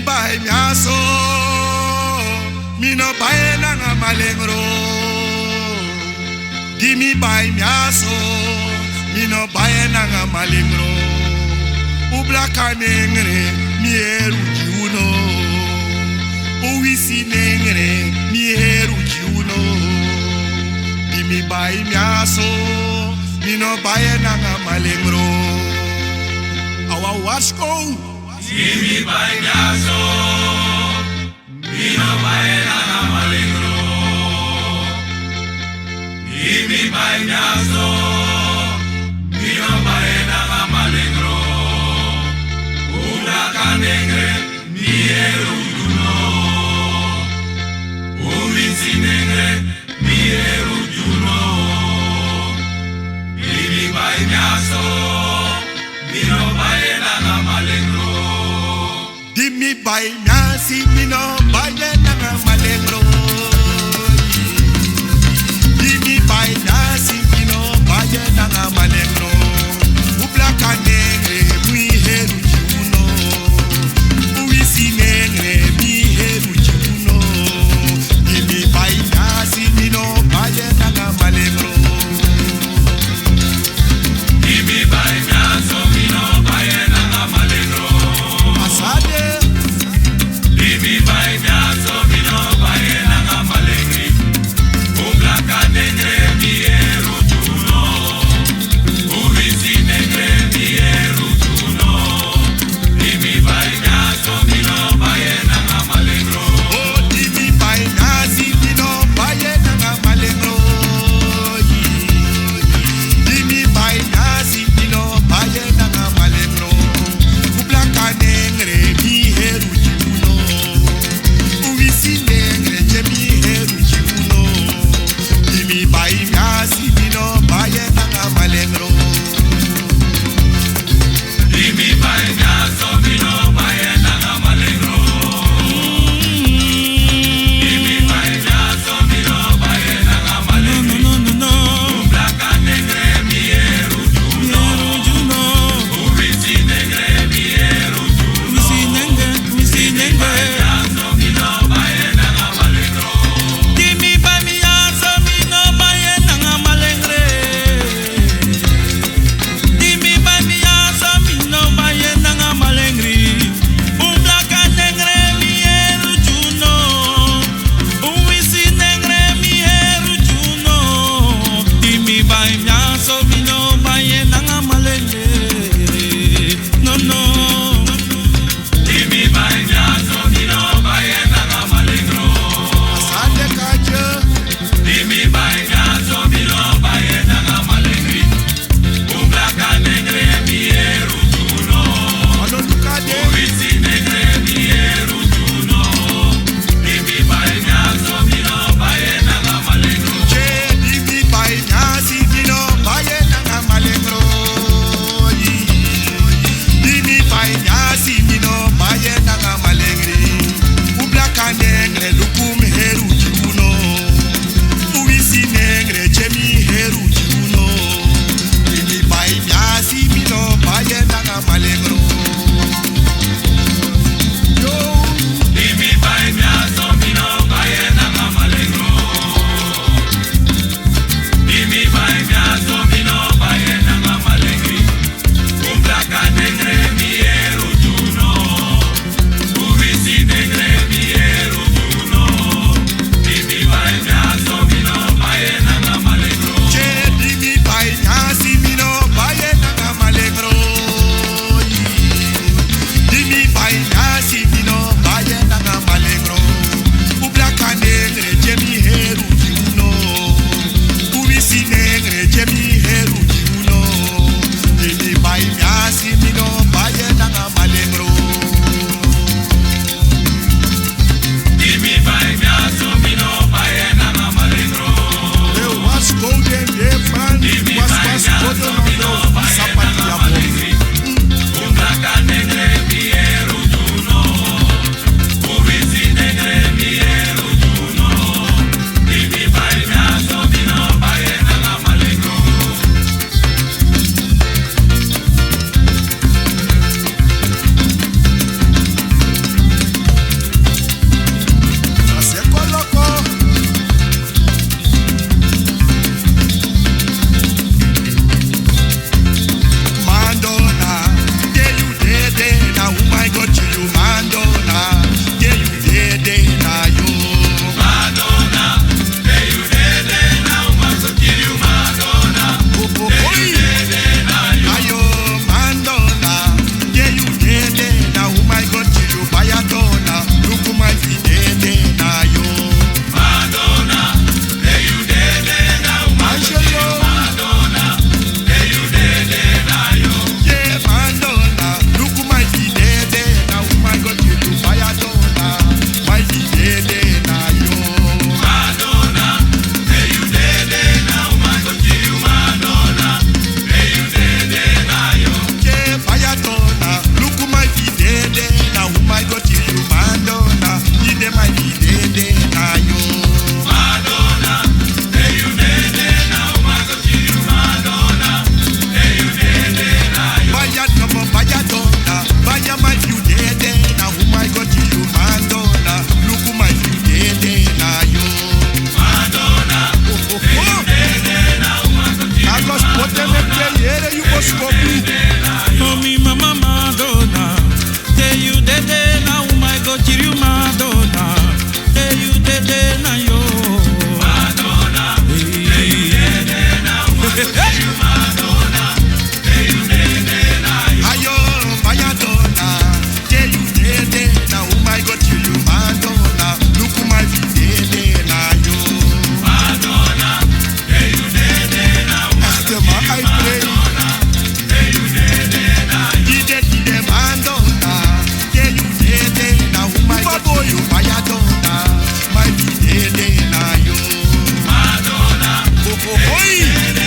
bai miaso, mi no bai nanga malengro. Dimi bai miaso, mi no bai nanga malengro. Ublaka nengre, mi eru juno. Uwisi nengre, mi eru juno. Dimi bai miaso, mi no bai nanga malengro. Awa wasko. Dimi bai miaso, mi no bai nanga malengro. Dimi bai miaso, mi no bai nanga malengro. Ublaka nengre, mi eru juno. Uwisi nengre, mi eru juno. Dimi bai miaso, mi no bai nanga malengro. Dimi bai miasi, mi no bai nanga malengro. Dimi bai miasi, mi no bai nanga malengro. Ublaka nengre, mi eru juno. Uwisi nengre, mi eru juno. Dimi bai miasi, mi no bai nanga malengro. Dimi bai miaso, mi no bai nanga malengro. Asade. Dimi bai miaso, mi no bai nanga malengri. Ublaka nengre, mi eru juno. Uwisi nengre, mi eru juno. Dimi bai miaso, mi no bai nanga malengro. Oh, dimi bai miasi, mi no bai nanga malengro. Dimi bai miasi, mi no bai nanga malengro. Ublaka nengre, mi eru juno. Uwisi nengre, mi eru juno. Dimi bai miasi, mi no bai nanga malengro. Dimi bai miaso, mi no bai nanga malengro. Dimi bai miaso, mi no bai nanga malengro. Ublaka nengre, mi eru juno. Uwisi nengre, mi eru juno. Dimi bai miaso, mi no bai nanga malengro. Dimi bai miaso, mi no bai nanga malengre. Dimi bai miaso, mi no bai nanga malengri. Ublaka nengre, mi eru juno. Uwisi nengre, mi eru juno. Dimi bai miaso, mi no bai nanga malengre. No. Dimi bai miaso, mi no bai nanga malengro. Asade kaje. Dimi bai miaso, mi no bai nanga malengri. Ublaka nengre, mi eru juno. Ano lukade. Uwisi nengre, mi eru juno. Dimi bai miaso, mi no bai nanga malengro. Che dimi bai miasi, mi no bai nanga malengro. Dimi bai miasi, mi no bai nanga malengri. Ublaka nengre, lukum heru juno. Uwisi nengre, chemi heru juno. Dimi bai miasi, mi no bai nanga malengro. Yo. Dimi bai miaso, mi no bai nanga malengro. Dimi bai miaso, mi no bai nanga malengri. Ublaka nengre, mi eru juno. Uwisi nengre, mi eru juno. Dimi bai miaso, mi no bai nanga malengro. Che dimi bai miasi, mi no bai nanga malengro. Dimi bai miasi, mi no bai nanga malengro. Ublaka nengre, chemi heru juno. Uwisi nengre, chemi heru juno. Dimi bai miasi, mi no bai nanga malengro. Dimi bai miaso, mi no bai nanga malengro. Eu was golden, man. Dimi Was bai miaso, golden, mi no bai sapati nanga ya malengri. Ublaka nengre, mi eru juno. Uwisi nengre, mi eru juno. Dimi bai miaso, mi no bai nanga malengro. Ohoi!